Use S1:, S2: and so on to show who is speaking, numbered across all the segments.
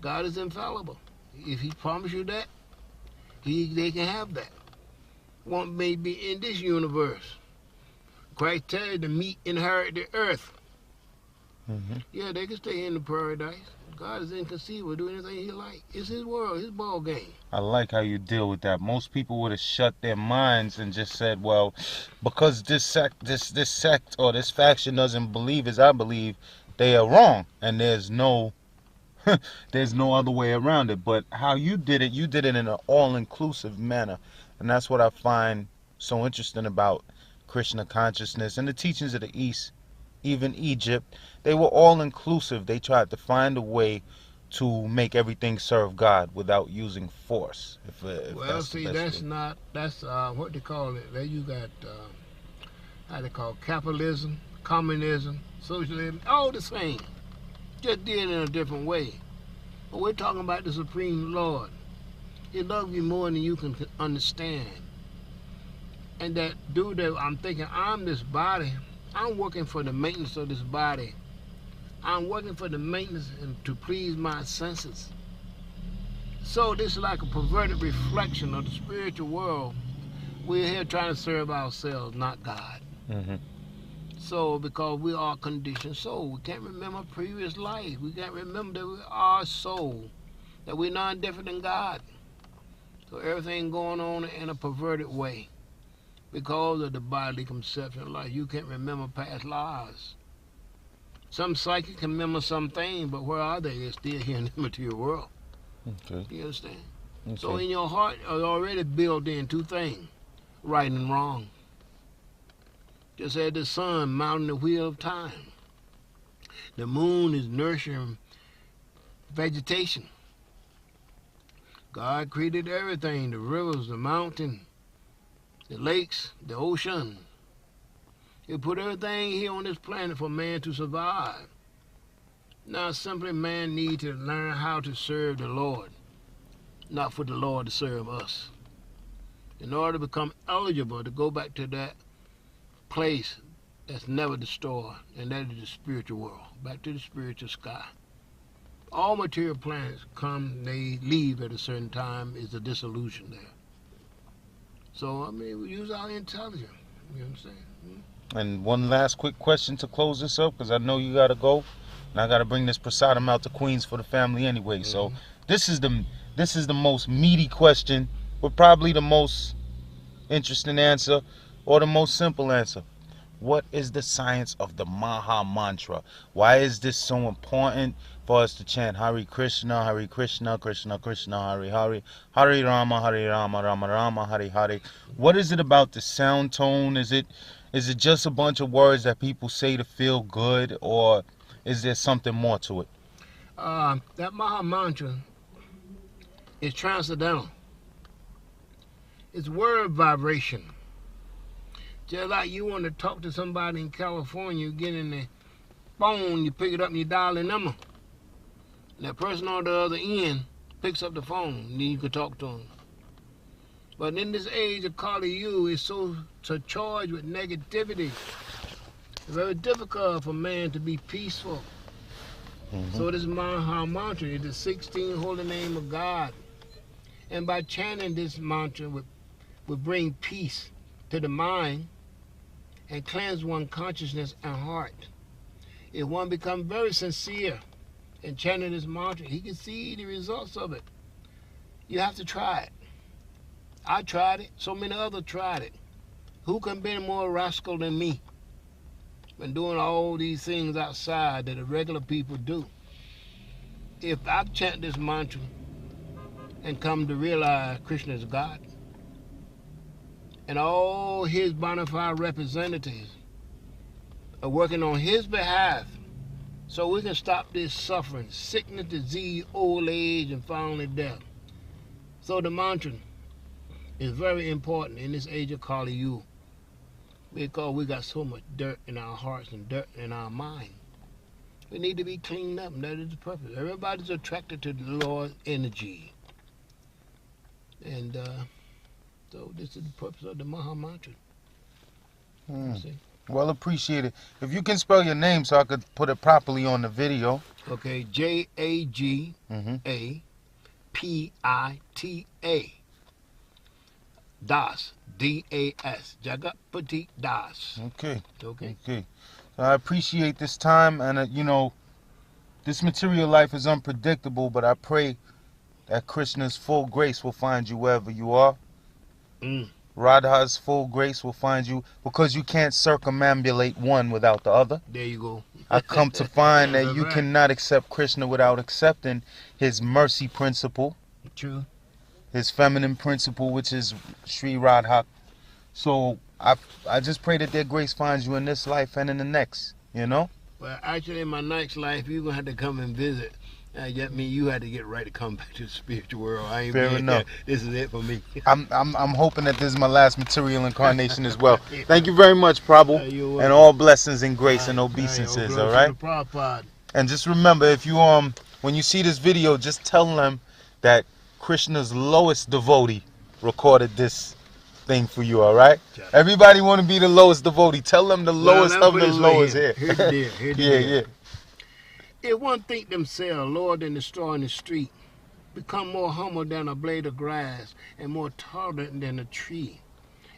S1: God is infallible. If He promised you that, they can have that. One may be in this universe. Christ tells you the meek inherit the earth.
S2: Hmm.
S1: Yeah, they can stay in the paradise. God is inconceivable, do anything He like. It's His world, His ball game.
S2: I like how you deal with that. Most people would have shut their minds and just said, "Well, because this sect or this faction doesn't believe as I believe, they are wrong." And there's no other way around it. But how you did it in an all-inclusive manner, and that's what I find so interesting about Krishna consciousness and the teachings of the East, even Egypt. They were all inclusive. They tried to find a way to make everything serve God without using force. If
S1: Well,
S2: that's the
S1: see,
S2: best
S1: that's
S2: way.
S1: not, that's what they call it. There you got, how they call it, capitalism, communism, socialism, all the same. Just did it in a different way. But we're talking about the Supreme Lord. He loves you more than you can understand. And that dude that I'm thinking, I'm this body. I'm working for the maintenance of this body. I'm working for the maintenance and to please my senses. So this is like a perverted reflection of the spiritual world. We're here trying to serve ourselves, not God.
S2: Hmm.
S1: So because we are conditioned soul, we can't remember previous life. We can't remember that we are soul, that we're not different than God. So everything going on in a perverted way because of the bodily conception of life. You can't remember past lives. Some psychic can remember some things, but where are they? They're still here in the material world.
S2: Okay.
S1: You understand? So
S2: Okay.
S1: in your heart are already built in two things, right and wrong. Just as the sun mounting the wheel of time. The moon is nurturing vegetation. God created everything, the rivers, the mountain, the lakes, the ocean. He put everything here on this planet for man to survive. Now simply man needs to learn how to serve the Lord, not for the Lord to serve us. In order to become eligible to go back to that place that's never destroyed, and that is the spiritual world, back to the spiritual sky. All material planets come, they leave at a certain time, is a dissolution there. So, I mean, we use our intelligence. You know what I'm saying?
S2: And one last quick question to close this up, because I know you gotta go, and I gotta bring this prasadam out to Queens for the family anyway. So
S1: Mm-hmm.
S2: this is the this is the most meaty question, but probably the most interesting answer, or the most simple answer. What is the science of the Maha Mantra? Why is this so important for us to chant Hare Krishna, Krishna Krishna, Hare Hare, Hare Rama, Rama Rama, Hare Hare? What is it about the sound tone? Is it just a bunch of words that people say to feel good, or is there something more to it?
S1: That Maha Mantra is transcendental. It's word vibration. Just like you want to talk to somebody in California, you get in the phone, you pick it up and you dial the number. And that person on the other end picks up the phone, and then you can talk to them. But in this age of calling you is so charged with negativity. It's very difficult for man to be peaceful.
S2: Hmm.
S1: So this Maha Mantra is the 16th holy name of God. And by chanting this mantra would bring peace to the mind and cleanse one's consciousness and heart. If one becomes very sincere in chanting this mantra, he can see the results of it. You have to try it. I tried it. So many others tried it. Who can be more rascal than me? Been doing all these things outside that the regular people do. If I chant this mantra and come to realize Krishna is God, and all his bona fide representatives are working on his behalf so we can stop this suffering, sickness, disease, old age, and finally death. So the mantra is very important in this age of Kali Yuga because we got so much dirt in our hearts and dirt in our mind. We need to be cleaned up, and that is the purpose. Everybody's attracted to the Lord's energy. And so this is the purpose of the Maha Mantra.
S2: Hmm.
S1: See?
S2: Well appreciated. If you can spell your name so I could put it properly on the video.
S1: Okay, Jagapita. Das. D-A-S. Jaga Pita Das.
S2: Okay.
S1: Okay.
S2: Okay. I appreciate this time, and you know, this material life is unpredictable, but I pray that Krishna's full grace will find you wherever you are. Radha's full grace will find you, because you can't circumambulate one without the other.
S1: There you go.
S2: I come to find that you
S1: right.
S2: cannot accept Krishna without accepting his mercy principle,
S1: True.
S2: his feminine principle, which is Sri Radha. So I just pray that their grace finds you in this life and in the next, you know?
S1: Well, actually, in my next life, you're going to have to come and visit. That means you had to get right to come back to the spiritual world. I ain't
S2: Fair
S1: being
S2: enough.
S1: This is it for me.
S2: I'm hoping that this is my last material incarnation as well. Thank you very much, Prabhu.
S1: You're welcome.
S2: And all blessings and grace and obeisances, all right?
S1: Prabhupada.
S2: And just remember, if you when you see this video, just tell them that Krishna's lowest devotee recorded this thing for you, all right? Everybody want to be the lowest devotee. Tell them the lowest of the lowest here.
S1: Here's the deal. Here's the
S2: Yeah,
S1: deal.
S2: yeah.
S1: If one think themselves lower than the straw in the street, become more humble than a blade of grass, and more tolerant than a tree,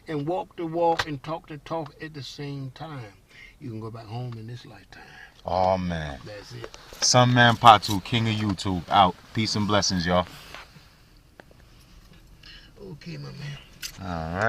S1: and walk the walk and talk the talk at the same time, you can go back home in this lifetime.
S2: Oh, man.
S1: That's it.
S2: Sunmanpatoo, king of YouTube, out. Peace and blessings, y'all.
S1: Okay, my man.
S2: All right.